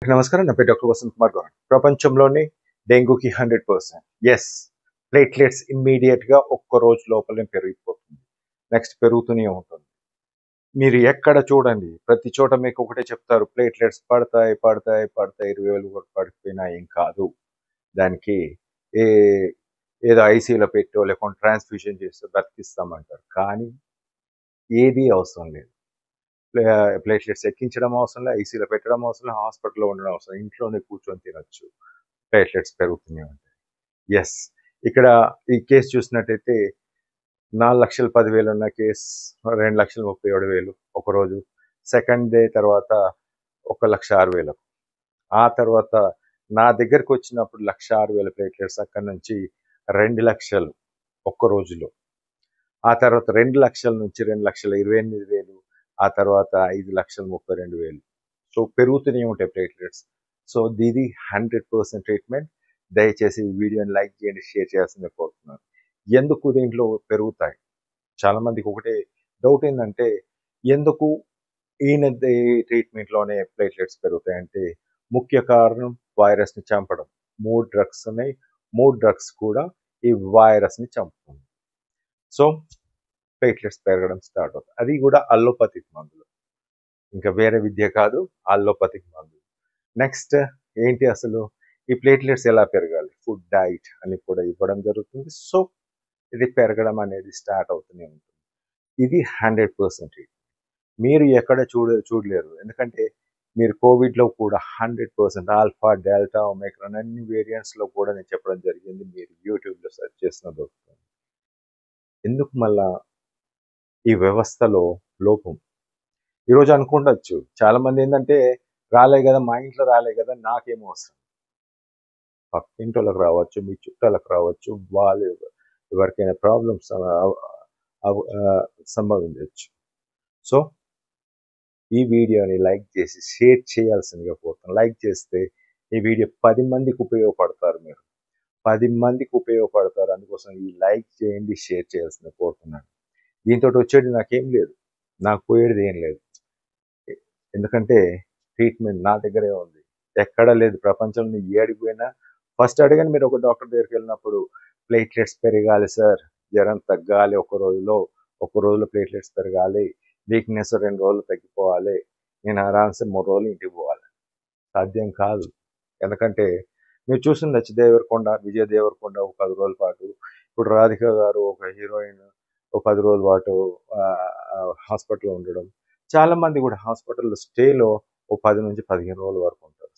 అందరికీ నమస్కారం. నా పేరు డాక్టర్ వసంత్ కుమార్ గౌడ్. ప్రపంచంలోనే డెంగ్యూకి 100%. ఎస్, ప్లేట్లెట్స్ ఇమ్మీడియట్‌గా ఒక్క రోజు లోపలనే పెరిగిపోతుంది. నెక్స్ట్ పెరుగుతూనే ఉంటుంది. మీరు ఎక్కడ చూడండి, ప్రతి చోట మీకు ఒకటే చెప్తారు, ప్లేట్లెట్స్ పడతాయి, పడతాయి, పడతాయి. 20,000 కూడా పడిపోయినా ఏం కాదు. దానికి ఏ ఏదో ఐసీయూలో పెట్టో లేకుంటే ట్రాన్స్‌ఫ్యూషన్ చేసో బతికిస్తామంటారు. కానీ ఏదీ అవసరం లేదు. ప్లేట్లెట్స్ ఎక్కించడం అవసరం లేదు, ఐసీయూలో పెట్టడం అవసరం లేదు, హాస్పిటల్‌లో ఉండడం అవసరం లేదు. ఇంట్లోనే కూర్చొని తినొచ్చు. ప్లేట్లెట్స్ పెరుగుతూనే ఉంటాయి. ఎస్, ఇక్కడ ఈ కేసు చూసినట్టయితే 4,10,000 ఉన్న కేసు 2,37,000 ఒకరోజు. సెకండ్ డే తర్వాత 1,06,000. ఆ తర్వాత నా దగ్గరకు వచ్చినప్పుడు 1,06,000 ప్లేట్లెట్స్, అక్కడి నుంచి 2,00,000 ఒక్క రోజులో. ఆ తర్వాత 2,00,000 నుంచి 2,28,000, ఆ తర్వాత 5,32,000. సో పెరుగుతూనే ఉంటాయి ప్లేట్లెట్స్. సో ఇది 100% ట్రీట్మెంట్. దయచేసి ఈ వీడియోని లైక్ చేయండి, షేర్ చేయాల్సిందే కోరుతున్నాను. ఎందుకు దీంట్లో పెరుగుతాయి? చాలామందికి ఒకటే డౌట్ ఏంటంటే, ఎందుకు ఈయన ట్రీట్మెంట్లోనే ప్లేట్లెట్స్ పెరుగుతాయంటే, ముఖ్య కారణం వైరస్ని చంపడం. 3 డ్రగ్స్ ఉన్నాయి. 3 డ్రగ్స్ కూడా ఈ వైరస్ని చంపుతుంది. సో ప్లేట్లెట్స్ పెరగడం స్టార్ట్ అవుతుంది. అది కూడా అల్లోపతిక్ మందులు, ఇంకా వేరే విద్య కాదు, అల్లోపతిక్ మందులు. నెక్స్ట్ ఏంటి అసలు ఈ ప్లేట్లెట్స్ ఎలా పెరగాలి? ఫుడ్ డైట్ అని కూడా ఇవ్వడం జరుగుతుంది. సో ఇది పెరగడం అనేది స్టార్ట్ అవుతూనే ఉంటుంది. ఇది 100%. మీరు ఎక్కడ చూడలేరు. ఎందుకంటే మీరు కోవిడ్లో కూడా 100% ఆల్ఫా, డెల్టా, ఒమిక్రాన్ అన్ని వేరియంట్స్లో కూడా నేను చెప్పడం జరిగింది. మీరు యూట్యూబ్లో సెర్చ్ చేసిన దొరుకుతుంది. ఎందుకు మళ్ళా ఈ వ్యవస్థలో లోపం? ఈరోజు అనుకుండొచ్చు చాలామంది ఏంటంటే, రాలే కదా, మా ఇంట్లో రాలే కదా, నాకేం అవసరం? పక్కింటోళ్ళకి రావచ్చు, మీ చుట్టాలకు రావచ్చు, వాళ్ళు ఎవరికైనా ప్రాబ్లమ్స్ సంభవించవచ్చు. సో ఈ వీడియోని లైక్ చేసి షేర్ చేయాల్సిందిగా కోరుతున్నాను. లైక్ చేస్తే ఈ వీడియో 10 మందికి ఉపయోగపడతారు. మీరు 10 మందికి ఉపయోగపడతారు. అందుకోసం ఈ లైక్ చేయండి, షేర్ చేయాల్సిందిగా కోరుతున్నాను. దీంతో వచ్చేది నాకేం లేదు, నాకు పోయేది ఏం లేదు. ఎందుకంటే ట్రీట్మెంట్ నా దగ్గరే ఉంది, ఎక్కడా లేదు. ప్రపంచంలో ఏడికి పోయినా ఫస్ట్ అడగండి, మీరు ఒక డాక్టర్ దగ్గరికి వెళ్ళినప్పుడు, ప్లేట్లెట్స్ పెరగాలి సార్, జ్వరం తగ్గాలి, ఒక రోజులో ప్లేట్లెట్స్ పెరగాలి, వీక్నెస్ 2 రోజులు తగ్గిపోవాలి, నేను ఆరామ్సే 3 రోజులు ఇంటికి పోవాలి. సాధ్యం కాదు. ఎందుకంటే మీరు చూసిండొచ్చు, విజయ్ దేవరకొండ ఒక 10 రోజుల పాటు, ఇప్పుడు రాధిక గారు ఒక హీరోయిన్ ఒక 10 రోజుల పాటు హాస్పిటల్లో ఉండడం. చాలామంది కూడా హాస్పిటల్లో స్టేలో ఒక 10 నుంచి 15 రోజుల వరకు ఉంటారు.